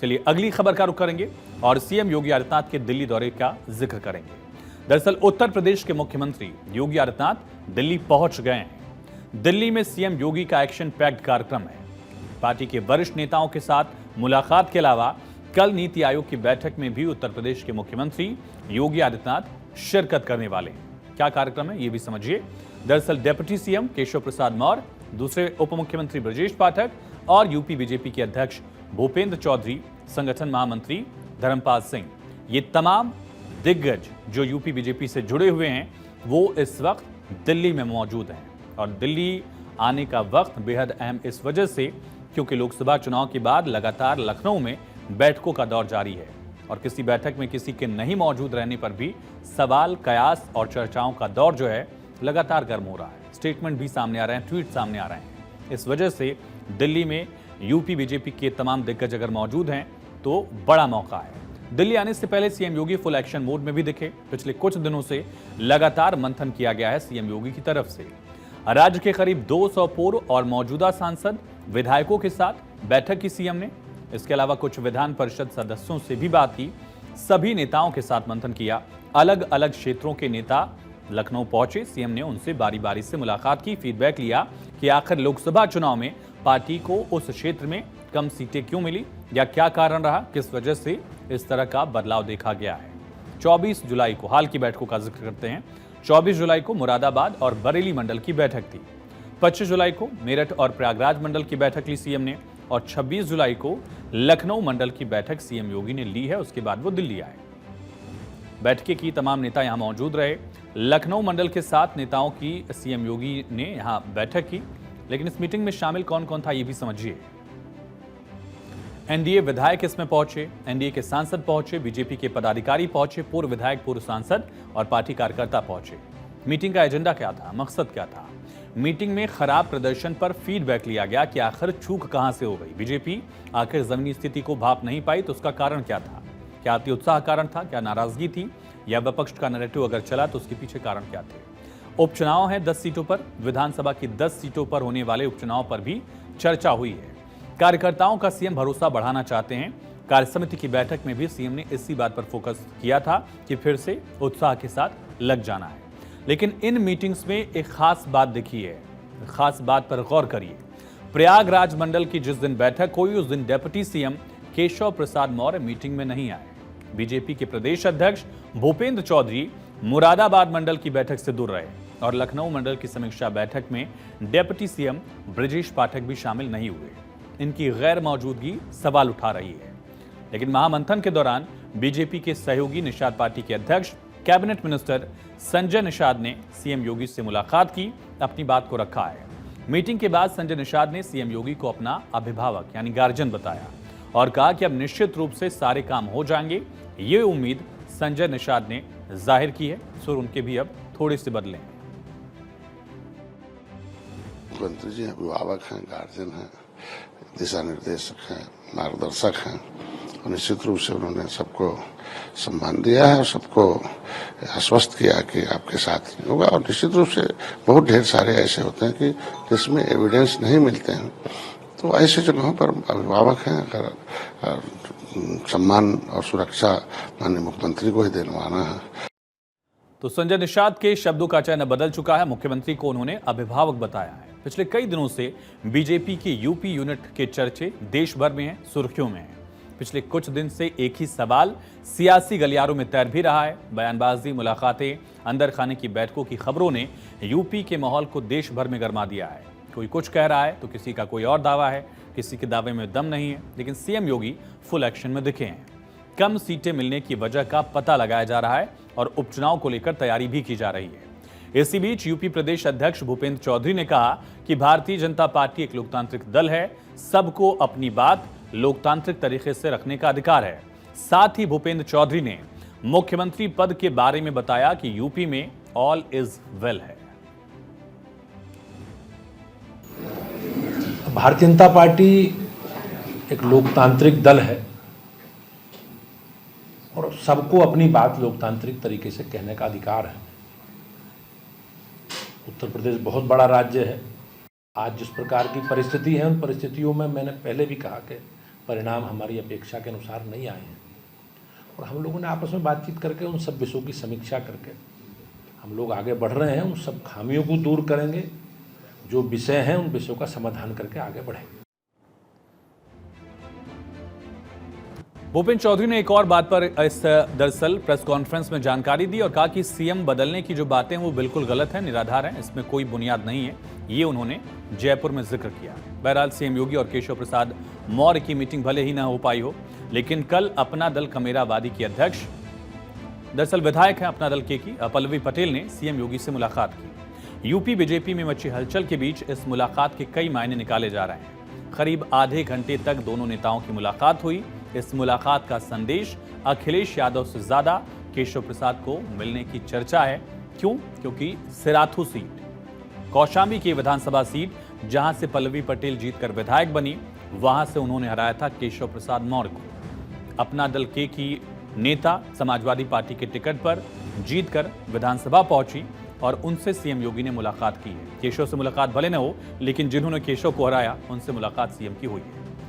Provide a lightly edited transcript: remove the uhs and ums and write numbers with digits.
चलिए अगली खबर का रुख करेंगे और सीएम योगी आदित्यनाथ के दिल्ली दौरे का जिक्र करेंगे। दरअसल उत्तर प्रदेश के मुख्यमंत्री योगी आदित्यनाथ दिल्ली पहुंच गए हैं। दिल्ली में सीएम योगी का एक्शन पैक्ड कार्यक्रम है। पार्टी के वरिष्ठ नेताओं के साथ मुलाकात के अलावा कल नीति आयोग की बैठक में भी उत्तर प्रदेश के मुख्यमंत्री योगी आदित्यनाथ शिरकत करने वाले हैं। क्या कार्यक्रम है ये भी समझिए। दरअसल डिप्टी सीएम केशव प्रसाद मौर्य, दूसरे उप मुख्यमंत्री ब्रजेश पाठक और यूपी बीजेपी के अध्यक्ष भूपेंद्र चौधरी, संगठन महामंत्री धर्मपाल सिंह, ये तमाम दिग्गज जो यूपी बीजेपी से जुड़े हुए हैं वो इस वक्त दिल्ली में मौजूद हैं। और दिल्ली आने का वक्त बेहद अहम इस वजह से क्योंकि लोकसभा चुनाव के बाद लगातार लखनऊ में बैठकों का दौर जारी है और किसी बैठक में किसी के नहीं मौजूद रहने पर भी सवाल, कयास और चर्चाओं का दौर जो है लगातार गर्म हो रहा है। स्टेटमेंट भी सामने आ रहे हैं, ट्वीट सामने आ रहे हैं। इस वजह से दिल्ली में यूपी बीजेपी के तमाम दिग्गज अगर मौजूद हैं तो बड़ा मौका है। दिल्ली आने से पहले सीएम योगी फुल एक्शन मोड में भी दिखे। पिछले कुछ दिनों से लगातार मंथन किया गया है सीएम योगी की तरफ से। राज्य के करीब 200 पूर्व और मौजूदा सांसद, विधायकों के साथ बैठक की सीएम ने। इसके अलावा कुछ विधान परिषद सदस्यों से भी बात की। सभी नेताओं के साथ मंथन किया। अलग अलग क्षेत्रों के नेता लखनऊ पहुंचे। सीएम ने उनसे बारी बारी से मुलाकात की, फीडबैक लिया कि आखिर लोकसभा चुनाव में पार्टी को उस क्षेत्र में कम सीटें क्यों मिली या क्या कारण रहा, किस वजह से इस तरह का बदलाव देखा गया है। 24 जुलाई को हाल की बैठकों का जिक्र करते हैं। 24 जुलाई को मुरादाबाद और बरेली मंडल की बैठक थी। 25 जुलाई को मेरठ और प्रयागराज मंडल की बैठक ली सीएम ने और 26 जुलाई को लखनऊ मंडल की बैठक सीएम योगी ने ली है। उसके बाद वो दिल्ली आए। बैठकें की, तमाम नेता यहां मौजूद रहे। लखनऊ मंडल के साथ नेताओं की सीएम योगी ने यहां बैठक की। लेकिन इस मीटिंग में शामिल कौन कौन था ये भी समझिए। एनडीए विधायक इसमें पहुंचे, एनडीए के सांसद पहुंचे, बीजेपी के पदाधिकारी पहुंचे, पूर्व विधायक, पूर्व सांसद और पार्टी कार्यकर्ता पहुंचे। मीटिंग का एजेंडा क्या था, मकसद क्या था? मीटिंग में खराब प्रदर्शन पर फीडबैक लिया गया कि आखिर चूक कहां से हो गई। बीजेपी आखिर जमीनी स्थिति को भाप नहीं पाई तो उसका कारण क्या था? क्या अति उत्साह कारण था, क्या नाराजगी थी या विपक्ष का नैरेटिव अगर चला तो उसके पीछे कारण क्या थे? उपचुनाव है 10 सीटों पर, विधानसभा की 10 सीटों पर होने वाले उपचुनाव पर भी चर्चा हुई है। कार्यकर्ताओं का सीएम भरोसा बढ़ाना चाहते हैं। कार्यसमिति की बैठक में भी सीएम ने इसी बात पर फोकस किया था कि फिर से उत्साह के साथ लग जाना है। लेकिन इन मीटिंग्स में एक खास बात दिखी है, खास बात पर गौर करिए। प्रयागराज मंडल की जिस दिन बैठक हुई उस दिन deputy CM Keshav Prasad Maurya meeting में नहीं आए। बीजेपी के प्रदेश अध्यक्ष भूपेंद्र चौधरी मुरादाबाद मंडल की बैठक से दूर रहे और लखनऊ मंडल की समीक्षा बैठक में डिप्टी सीएम ब्रजेश पाठक भी शामिल नहीं हुए। इनकी गैर मौजूदगी सवाल उठा रही है। लेकिन महामंथन के दौरान बीजेपी के सहयोगी निषाद पार्टी के अध्यक्ष कैबिनेट मिनिस्टर संजय निषाद ने सीएम योगी से मुलाकात की, अपनी बात को रखा है। मीटिंग के बाद संजय निषाद ने सीएम योगी को अपना अभिभावक यानी गार्जियन बताया और कहा कि अब निश्चित रूप से सारे काम हो जाएंगे। ये उम्मीद संजय निषाद ने जाहिर की है। सुर उनके भी अब थोड़े से बदले हैं। मुख्यमंत्री जी अभिभावक हैं, गार्जियन हैं, दिशा निर्देशक हैं, मार्गदर्शक हैं और निश्चित रूप से उन्होंने सबको सम्मान दिया है और सबको आश्वस्त किया कि आपके साथ ही होगा। और निश्चित रूप से बहुत ढेर सारे ऐसे होते हैं कि जिसमें एविडेंस नहीं मिलते हैं, तो ऐसे जगहों पर अभिभावक हैं। अगर सम्मान और सुरक्षा माननीय मुख्यमंत्री को ही दिलवाना है। तो संजय निषाद के शब्दों का चयन बदल चुका है। मुख्यमंत्री को उन्होंने अभिभावक बताया है। पिछले कई दिनों से बीजेपी के यूपी यूनिट के चर्चे देश भर में हैं, सुर्खियों में हैं। पिछले कुछ दिन से एक ही सवाल सियासी गलियारों में तैर भी रहा है। बयानबाजी, मुलाकातें, अंदर खाने की बैठकों की खबरों ने यूपी के माहौल को देश भर में गरमा दिया है। कोई कुछ कह रहा है तो किसी का कोई और दावा है, किसी के दावे में दम नहीं है। लेकिन सीएम योगी फुल एक्शन में दिखे हैं। कम सीटें मिलने की वजह का पता लगाया जा रहा है और उपचुनाव को लेकर तैयारी भी की जा रही है। इसी बीच यूपी प्रदेश अध्यक्ष भूपेंद्र चौधरी ने कहा कि भारतीय जनता पार्टी एक लोकतांत्रिक दल है, सबको अपनी बात लोकतांत्रिक तरीके से रखने का अधिकार है। साथ ही भूपेंद्र चौधरी ने मुख्यमंत्री पद के बारे में बताया कि यूपी में ऑल इज वेल है। भारतीय जनता पार्टी एक लोकतांत्रिक दल है और सबको अपनी बात लोकतांत्रिक तरीके से कहने का अधिकार है। उत्तर प्रदेश बहुत बड़ा राज्य है। आज जिस प्रकार की परिस्थिति है उन परिस्थितियों में मैंने पहले भी कहा कि परिणाम हमारी अपेक्षा के अनुसार नहीं आए हैं। और हम लोगों ने आपस में बातचीत करके उन सब विषयों की समीक्षा करके हम लोग आगे बढ़ रहे हैं। उन सब खामियों को दूर करेंगे, जो विषय हैं उन विषयों का समाधान करके आगे बढ़ेंगे। भूपेंद्र चौधरी ने एक और बात पर इस दरअसल प्रेस कॉन्फ्रेंस में जानकारी दी और कहा कि सीएम बदलने की जो बातें वो बिल्कुल गलत है, निराधार है, इसमें कोई बुनियाद नहीं है। ये उन्होंने जयपुर में जिक्र किया। बहरहाल सीएम योगी और केशव प्रसाद मौर्य की मीटिंग भले ही न हो पाई हो, लेकिन कल अपना दल कमेरावादी की अध्यक्ष दरअसल विधायक हैं अपना दल के की पल्लवी पटेल ने सीएम योगी से मुलाकात की। यूपी बीजेपी में मची हलचल के बीच इस मुलाकात के कई मायने निकाले जा रहे हैं। करीब आधे घंटे तक दोनों नेताओं की मुलाकात हुई। इस मुलाकात का संदेश अखिलेश यादव से ज्यादा केशव प्रसाद को मिलने की चर्चा है। क्यों? क्योंकि सिराथू सीट, कौशाम्बी की विधानसभा सीट जहां से पल्लवी पटेल जीतकर विधायक बनी, वहां से उन्होंने हराया था केशव प्रसाद मौर्य को। अपना दल के की नेता समाजवादी पार्टी के टिकट पर जीतकर विधानसभा पहुंची और उनसे सीएम योगी ने मुलाकात की है। केशव से मुलाकात भले न हो, लेकिन जिन्होंने केशव को हराया उनसे मुलाकात सीएम की हुई है।